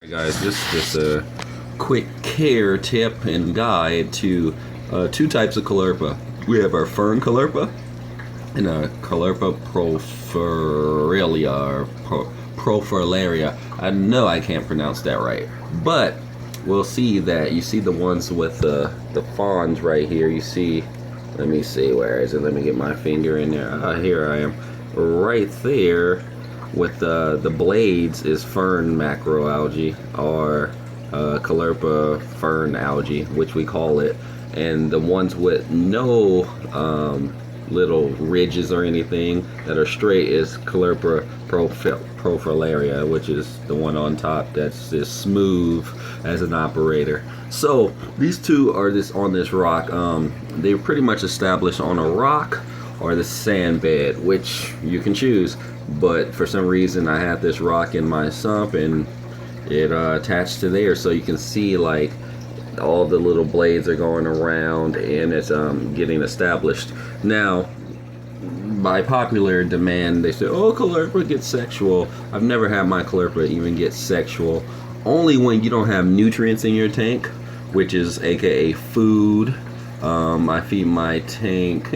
Guys, just a quick care tip and guide to two types of caulerpa. We have our fern caulerpa and a caulerpa prolifera. I know I can't pronounce that right, but we'll see that you see the ones with the fronds right here. You see, let me see, where is it? Let me get my finger in there. Here I am, right there. With the blades is fern macroalgae, or caulerpa fern algae, which we call it, and the ones with no little ridges or anything that are straight is caulerpa prolifera, which is the one on top that's as smooth as an operator. So these two are on this rock. They're pretty much established on a rock or the sand bed, which you can choose. But for some reason I have this rock in my sump and it attached to there, so you can see like all the little blades are going around and it's getting established. Now, by popular demand, they say, oh, caulerpa gets sexual. I've never had my caulerpa even get sexual. Only when you don't have nutrients in your tank, which is aka food. I feed my tank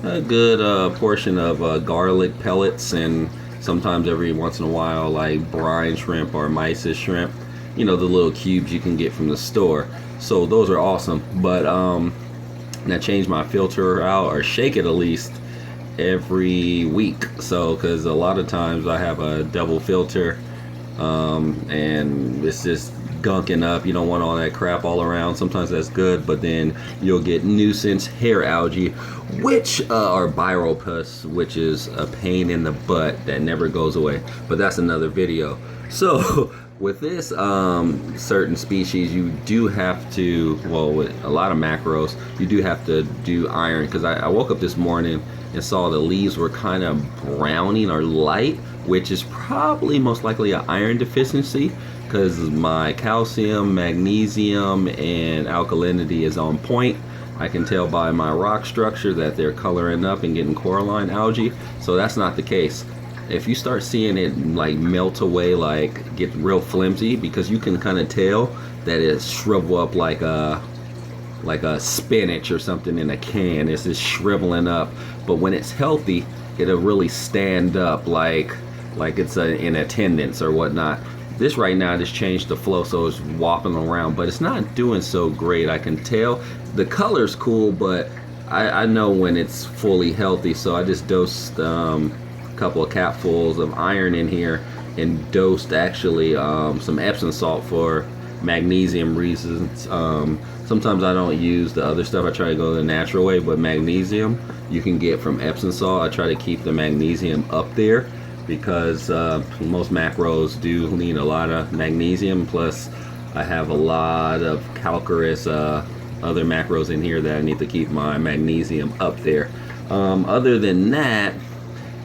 a good portion of garlic pellets, and sometimes every once in a while like brine shrimp or mysis shrimp, you know, the little cubes you can get from the store. So those are awesome. But I change my filter out, or shake it at least every week, so because a lot of times I have a double filter and it's just gunking up. You don't want all that crap all around. Sometimes that's good, but then you'll get nuisance hair algae, which are viral pus, which is a pain in the butt that never goes away, but that's another video. So with this certain species, you do have to, well, with a lot of macros, you do have to do iron, because I woke up this morning and saw the leaves were kind of browning or light, which is probably most likely an iron deficiency, because my calcium, magnesium, and alkalinity is on point. I can tell by my rock structure that they're coloring up and getting coralline algae, so that's not the case. If you start seeing it like melt away, like get real flimsy, because you can kind of tell that it shrivel up like a spinach or something in a can. It's just shriveling up. But when it's healthy, it'll really stand up like it's in attendance or whatnot. This right now just changed the flow, so it's whopping around, but it's not doing so great. I can tell the color's cool, but I know when it's fully healthy. So I just dosed a couple of capfuls of iron in here, and dosed actually some Epsom salt for magnesium reasons. Sometimes I don't use the other stuff. I try to go the natural way, but magnesium you can get from Epsom salt. I try to keep the magnesium up there, because most macros do need a lot of magnesium. Plus I have a lot of calcareous other macros in here that I need to keep my magnesium up there. Other than that,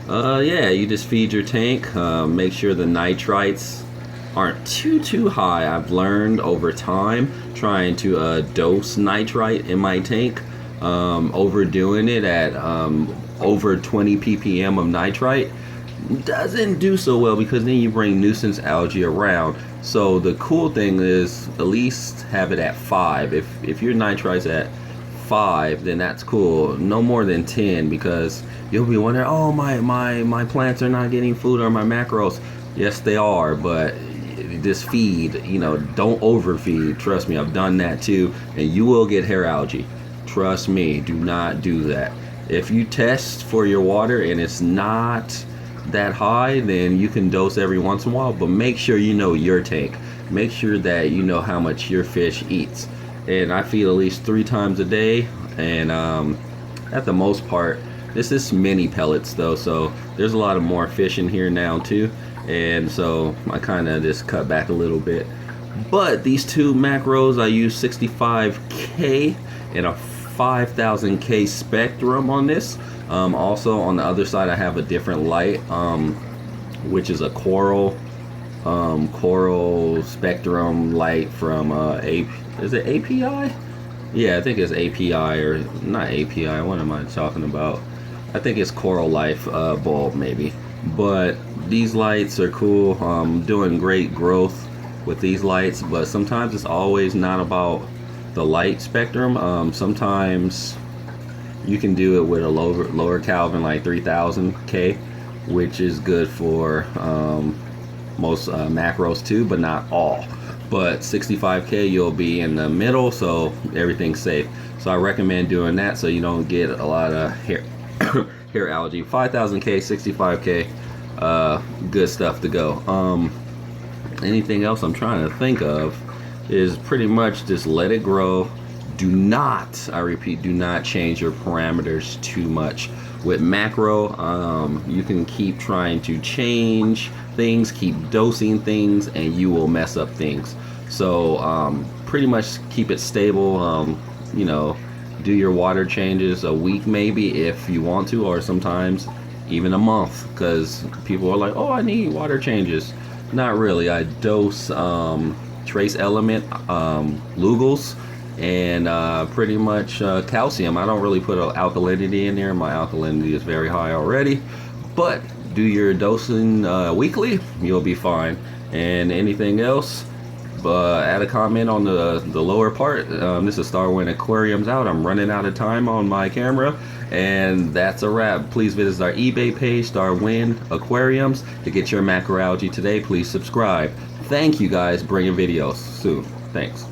yeah, you just feed your tank. Make sure the nitrites aren't too high. I've learned over time, trying to dose nitrite in my tank, overdoing it at over 20 ppm of nitrite doesn't do so well, because then you bring nuisance algae around. So the cool thing is at least have it at 5. If your nitrite's at 5, then that's cool. No more than 10, because you'll be wondering, oh, my plants are not getting food, or my macros. Yes, they are, but this feed, you know, don't overfeed. Trust me, I've done that too, and you will get hair algae. Trust me, do not do that. If you test for your water and it's not that high, then you can dose every once in a while, but make sure you know your tank. Make sure that you know how much your fish eats. And I feed at least 3 times a day, and at the most part, this is mini pellets though, so there's a lot of more fish in here now too, and so I kind of just cut back a little bit. But these two macros, I use 65K and a 5000K spectrum on this. Also on the other side I have a different light, which is a coral spectrum light from is it API? Yeah, I think it's API, or not API. What am I talking about? I think it's Coral Life bulb maybe. But these lights are cool. Doing great growth with these lights, but sometimes it's always not about the light spectrum. Sometimes you can do it with a lower Kelvin, like 3000 K, which is good for most macros too, but not all. But 65K, you'll be in the middle, so everything's safe. So I recommend doing that so you don't get a lot of hair hair algae. 5000K, 65K, good stuff to go. Anything else I'm trying to think of is pretty much just let it grow. Do not, I repeat, do not change your parameters too much. With macro, you can keep trying to change things, keep dosing things, and you will mess up things. So pretty much keep it stable. You know, do your water changes a week maybe if you want to, or sometimes even a month, because people are like, oh, I need water changes. Not really. I dose trace element lugals and pretty much calcium. I don't really put alkalinity in there. My alkalinity is very high already, but do your dosing weekly, you'll be fine. And anything else, add a comment on the lower part. This is Starwind Aquariums out. I'm running out of time on my camera, and that's a wrap. Please visit our eBay page, Starwind Aquariums, to get your macroalgae today. Please subscribe. Thank you guys. Bringing videos soon. Thanks.